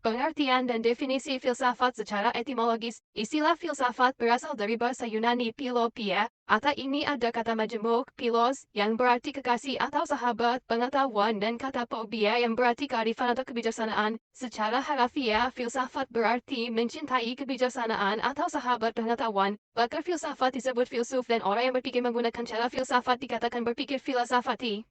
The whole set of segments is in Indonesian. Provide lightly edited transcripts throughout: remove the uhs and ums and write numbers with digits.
Pengertian dan definisi filsafat secara etimologis. Istilah filsafat berasal dari bahasa Yunani philophia, atau ini ada kata majemuk, philos, yang berarti kekasih atau sahabat, pengetahuan, dan kata phobia yang berarti kearifan atau kebijaksanaan. Secara harafiah, filsafat berarti mencintai kebijaksanaan atau sahabat pengetahuan. Pakar filsafat disebut filsuf dan orang yang berpikir menggunakan cara filsafat dikatakan berpikir filsafati.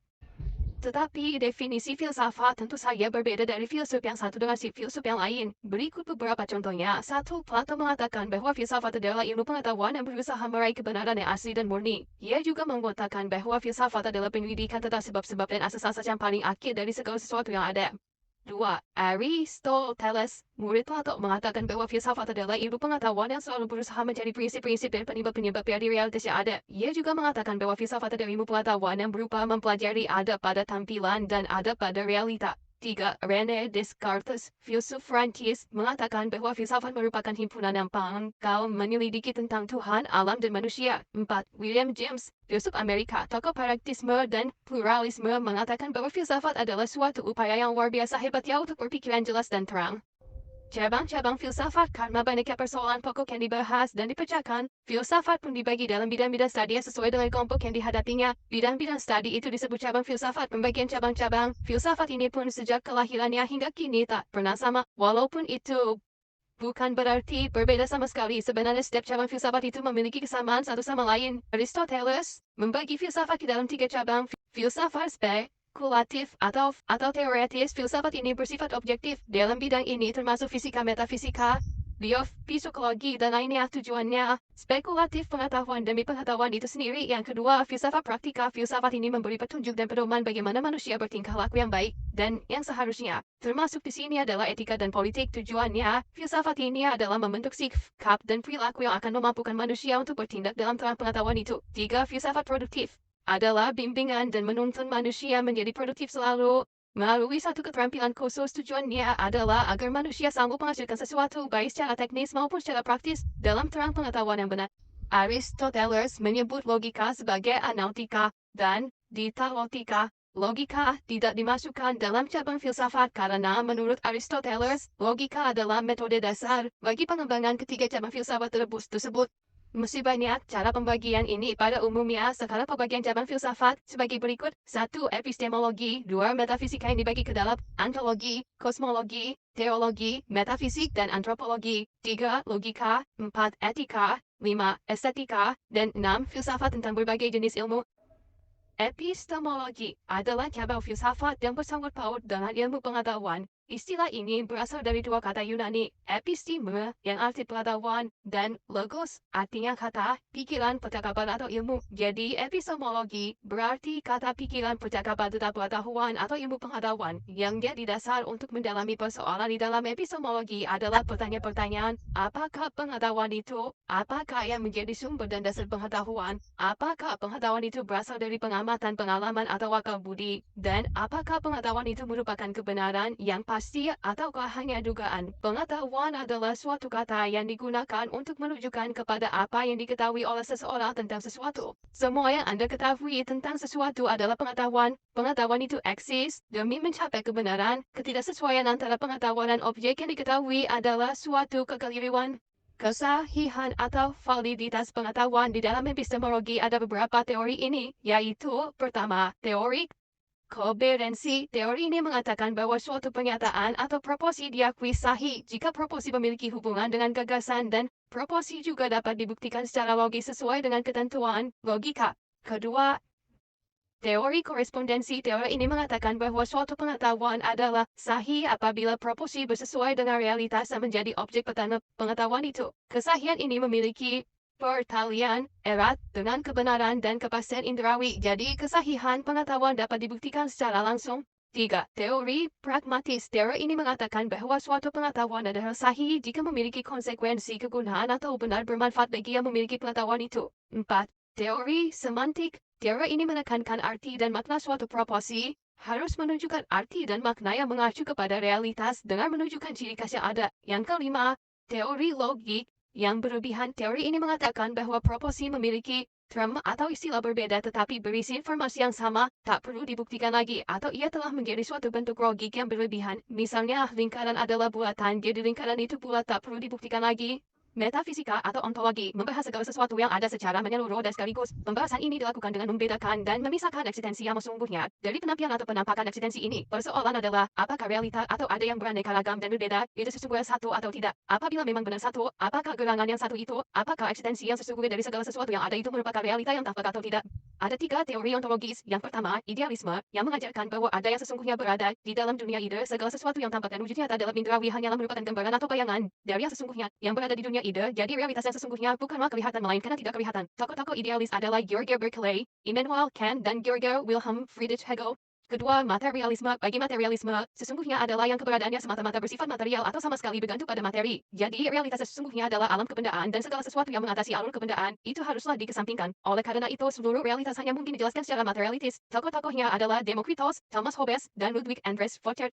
Tetapi definisi filsafat tentu saja berbeda dari filsuf yang satu dengan si filsuf yang lain. Berikut beberapa contohnya. 1. Plato mengatakan bahwa filsafat adalah ilmu pengetahuan yang berusaha meraih kebenaran yang asli dan murni. Ia juga mengatakan bahwa filsafat adalah penyelidikan tentang sebab-sebab dan asas-asas yang paling akhir dari segala sesuatu yang ada. 2. Aristoteles, murid Plato, mengatakan bahwa filsafat adalah ilmu pengetahuan yang selalu berusaha mencari prinsip-prinsip dan penyebab-penyebab dari realitas yang ada. Ia juga mengatakan bahwa filsafat adalah ilmu pengetahuan yang berupa mempelajari adab pada tampilan dan adab pada realita. 3. René Descartes, filsuf Prancis, mengatakan bahwa filsafat merupakan himpunan yang pangkal menyelidiki tentang Tuhan, alam, dan manusia. 4. William James, filsuf Amerika, tokoh pragmatisme dan pluralisme, mengatakan bahwa filsafat adalah suatu upaya yang luar biasa hebatnya untuk berpikiran jelas dan terang. Cabang-cabang filsafat. Karena banyaknya persoalan pokok yang dibahas dan dipecahkan, filsafat pun dibagi dalam bidang-bidang studi sesuai dengan kelompok yang dihadapinya. Bidang-bidang studi itu disebut cabang filsafat. Pembagian cabang-cabang filsafat ini pun sejak kelahirannya hingga kini tak pernah sama. Walaupun itu bukan berarti berbeda sama sekali. Sebenarnya setiap cabang filsafat itu memiliki kesamaan satu sama lain. Aristoteles membagi filsafat ke dalam 3 cabang. Filsafat spekulatif atau teoretis. Filsafat ini bersifat objektif. Dalam bidang ini termasuk fisika, metafisika, biopsikologi, dan lainnya. Tujuannya spekulatif, pengetahuan demi pengetahuan itu sendiri. Yang kedua, filsafat praktika. Filsafat ini memberi petunjuk dan pedoman bagaimana manusia bertingkah laku yang baik dan yang seharusnya. Termasuk di sini adalah etika dan politik. Tujuannya, filsafat ini adalah membentuk sikap dan perilaku yang akan memampukan manusia untuk bertindak dalam terang pengetahuan itu. 3. Filsafat produktif adalah bimbingan dan menuntun manusia menjadi produktif selalu melalui satu keterampilan khusus. Tujuannya adalah agar manusia sanggup menghasilkan sesuatu baik secara teknis maupun secara praktis dalam terang pengetahuan yang benar. Aristoteles menyebut logika sebagai anautika dan dialektika. Logika tidak dimasukkan dalam cabang filsafat karena menurut Aristoteles, logika adalah metode dasar bagi pengembangan ketiga cabang filsafat tersebut. Meski banyak cara pembagian ini pada umumnya, skala pembagian cabang filsafat sebagai berikut. 1. Epistemologi. 2. Metafisika yang dibagi ke dalam ontologi, kosmologi, teologi, metafisik, dan antropologi. 3. Logika. 4. Etika. 5. Estetika. Dan 6. Filsafat tentang berbagai jenis ilmu. Epistemologi adalah cabang filsafat yang bersangkut paut dengan ilmu pengetahuan. Istilah ini berasal dari 2 kata Yunani, episteme yang arti pengetahuan dan logos artinya kata, pikiran, percakapan atau ilmu. Jadi epistemologi berarti kata, pikiran, percakapan tentang pengetahuan atau ilmu pengetahuan. Yang jadi dasar untuk mendalami persoalan di dalam epistemologi adalah pertanyaan-pertanyaan, apakah pengetahuan itu? Apakah yang menjadi sumber dan dasar pengetahuan? Apakah pengetahuan itu berasal dari pengamatan, pengalaman, atau akal budi? Dan apakah pengetahuan itu merupakan kebenaran yang pasti ataukah hanya dugaan? Pengetahuan adalah suatu kata yang digunakan untuk menunjukkan kepada apa yang diketahui oleh seseorang tentang sesuatu. Semua yang Anda ketahui tentang sesuatu adalah pengetahuan. Pengetahuan itu eksis demi mencapai kebenaran. Ketidaksesuaian antara pengetahuan dan objek yang diketahui adalah suatu kekeliruan. Kesahihan atau validitas pengetahuan. Di dalam epistemologi ada beberapa teori ini, yaitu pertama, teori koherensi. Teori ini mengatakan bahwa suatu pernyataan atau proposi diakui sahih jika proposi memiliki hubungan dengan gagasan dan proposi juga dapat dibuktikan secara logis sesuai dengan ketentuan logika. Kedua, teori korespondensi. Teori ini mengatakan bahwa suatu pengetahuan adalah sahih apabila proposi bersesuai dengan realitas yang menjadi objek pengetahuan itu. Kesahihan ini memiliki pertalian erat dengan kebenaran dan kepastian indrawi. Jadi, kesahihan pengetahuan dapat dibuktikan secara langsung. 3. Teori pragmatis. Teori ini mengatakan bahwa suatu pengetahuan adalah sahih jika memiliki konsekuensi kegunaan atau benar bermanfaat bagi yang memiliki pengetahuan itu. 4. Teori semantik. Teori ini menekankan arti dan makna suatu proposi harus menunjukkan arti dan makna yang mengacu kepada realitas dengan menunjukkan ciri khas yang ada. Yang kelima, teori logik yang berlebihan. Teori ini mengatakan bahwa proposi memiliki term atau istilah berbeda tetapi berisi informasi yang sama, tak perlu dibuktikan lagi atau ia telah menjadi suatu bentuk logik yang berlebihan. Misalnya, lingkaran adalah bulatan, jadi lingkaran itu bulat tak perlu dibuktikan lagi. Metafisika atau ontologi membahas segala sesuatu yang ada secara menyeluruh dan sekaligus. Pembahasan ini dilakukan dengan membedakan dan memisahkan eksistensi yang sesungguhnya dari penampilan atau penampakan eksistensi ini. Persoalan adalah, apakah realita atau ada yang beraneka ragam dan berbeda, itu sesungguhnya satu atau tidak? Apabila memang benar satu, apakah gerangan yang satu itu, apakah eksistensi yang sesungguhnya dari segala sesuatu yang ada itu merupakan realita yang tampak atau tidak? Ada tiga teori ontologis. Yang pertama, idealisme, yang mengajarkan bahwa ada yang sesungguhnya berada di dalam dunia ide. Segala sesuatu yang tampak dan wujud nyata dalam indrawi hanyalah merupakan gambaran atau bayangan dari yang sesungguhnya yang berada di dunia ide. Jadi realitas yang sesungguhnya bukanlah kelihatan melainkan tidak kelihatan. Tokoh-tokoh idealis adalah George Berkeley, Immanuel Kant, dan Georg Wilhelm Friedrich Hegel. Kedua, materialisme. Bagi materialisme, sesungguhnya adalah yang keberadaannya semata-mata bersifat material atau sama sekali bergantung pada materi. Jadi, realitas sesungguhnya adalah alam kebendaan dan segala sesuatu yang mengatasi alur kebendaan, itu haruslah dikesampingkan. Oleh karena itu, seluruh realitas hanya mungkin dijelaskan secara materialitis. Tokoh-tokohnya adalah Demokritos, Thomas Hobbes, dan Ludwig Andreas Fortert.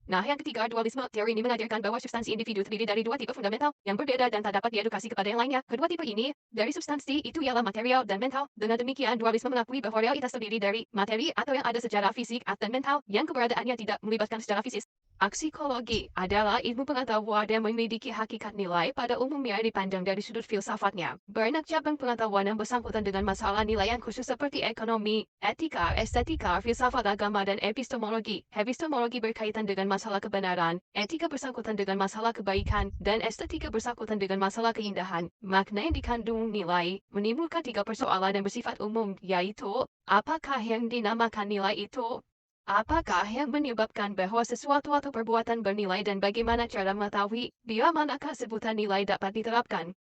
Nah, yang ketiga, dualisme. Teori ini mengajarkan bahwa substansi individu terdiri dari dua tipe fundamental yang berbeda dan tak dapat diedukasi kepada yang lainnya. Kedua tipe ini, dari substansi itu ialah material dan mental. Dengan demikian, dualisme mengakui bahwa realitas terdiri dari materi atau yang ada secara fisik dan mental yang keberadaannya tidak melibatkan secara fisik. Aksikologi adalah ilmu pengetahuan yang memiliki hakikat nilai pada umumnya dipandang dari sudut filsafatnya. Banyak cabang pengetahuan yang bersangkutan dengan masalah nilai yang khusus seperti ekonomi, etika, estetika, filsafat agama, dan epistemologi. Epistemologi berkaitan dengan masalah kebenaran, etika bersangkutan dengan masalah kebaikan, dan estetika bersangkutan dengan masalah keindahan. Makna yang dikandung nilai menimbulkan tiga persoalan yang bersifat umum, yaitu, apakah yang dinamakan nilai itu? Apakah yang menyebabkan bahwa sesuatu atau perbuatan bernilai dan bagaimana cara mengetahui bila manakah sebutan nilai dapat diterapkan?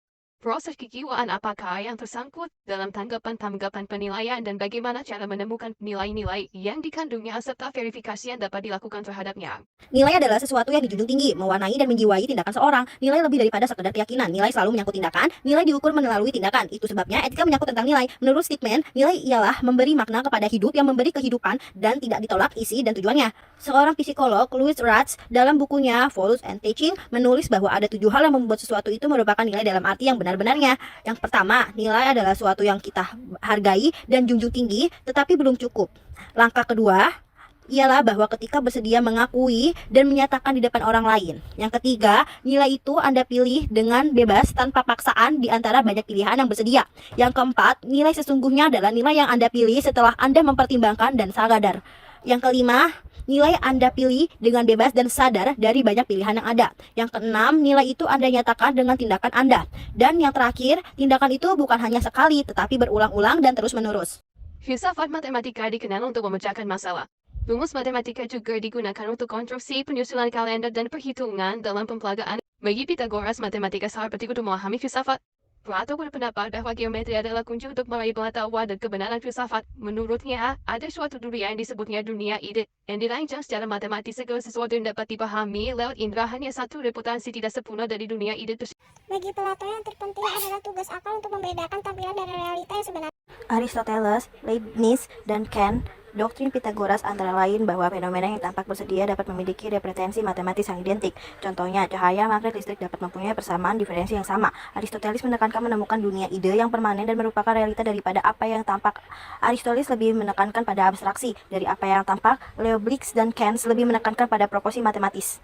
Proses kejiwaan apakah yang tersangkut dalam tanggapan-tanggapan penilaian dan bagaimana cara menemukan nilai-nilai yang dikandungnya serta verifikasi yang dapat dilakukan terhadapnya. Nilai adalah sesuatu yang dijunjung tinggi, mewarnai dan menjiwai tindakan seorang. Nilai lebih daripada sekedar keyakinan. Nilai selalu menyangkut tindakan, nilai diukur melalui tindakan. Itu sebabnya etika menyangkut tentang nilai. Menurut Stedman, nilai ialah memberi makna kepada hidup yang memberi kehidupan dan tidak ditolak isi dan tujuannya. Seorang psikolog, Louis Ratz, dalam bukunya Values and Teaching, menulis bahwa ada 7 hal yang membuat sesuatu itu merupakan nilai dalam arti yang benar-benarnya. Yang pertama, nilai adalah sesuatu yang kita hargai dan junjung tinggi, tetapi belum cukup. Langkah kedua ialah bahwa ketika bersedia mengakui dan menyatakan di depan orang lain. Yang ketiga, nilai itu Anda pilih dengan bebas tanpa paksaan di antara banyak pilihan yang bersedia. Yang keempat, nilai sesungguhnya adalah nilai yang Anda pilih setelah Anda mempertimbangkan dan sadar. Yang kelima, nilai Anda pilih dengan bebas dan sadar dari banyak pilihan yang ada. Yang keenam, nilai itu Anda nyatakan dengan tindakan Anda. Dan yang terakhir, tindakan itu bukan hanya sekali, tetapi berulang-ulang dan terus-menerus. Filsafat matematika dikenal untuk memecahkan masalah. Rumus matematika juga digunakan untuk konstruksi penyusunan kalender dan perhitungan dalam pempelagaan. Bagi Pythagoras, matematika sangat penting untuk memahami filsafat. Plato berpendapat bahwa geometri adalah kunci untuk meraih pengetahuan dan kebenaran filsafat. Menurutnya, ada suatu dunia yang disebutnya dunia ide, yang dirancang secara matematis segala sesuatu yang dapat dipahami lewat indera hanya satu reputasi tidak sempurna dari dunia ide tersebut. Bagi Plato yang terpenting adalah tugas akal untuk membedakan tampilan dari realita yang sebenarnya. Aristoteles, Leibniz, dan Kant, doktrin Pythagoras antara lain bahwa fenomena yang tampak bersedia dapat memiliki represensi matematis yang identik. Contohnya, cahaya, magnet, listrik dapat mempunyai persamaan diferensi yang sama. Aristoteles menekankan menemukan dunia ide yang permanen dan merupakan realita daripada apa yang tampak. Aristoteles lebih menekankan pada abstraksi dari apa yang tampak. Leibniz dan Kant lebih menekankan pada proporsi matematis.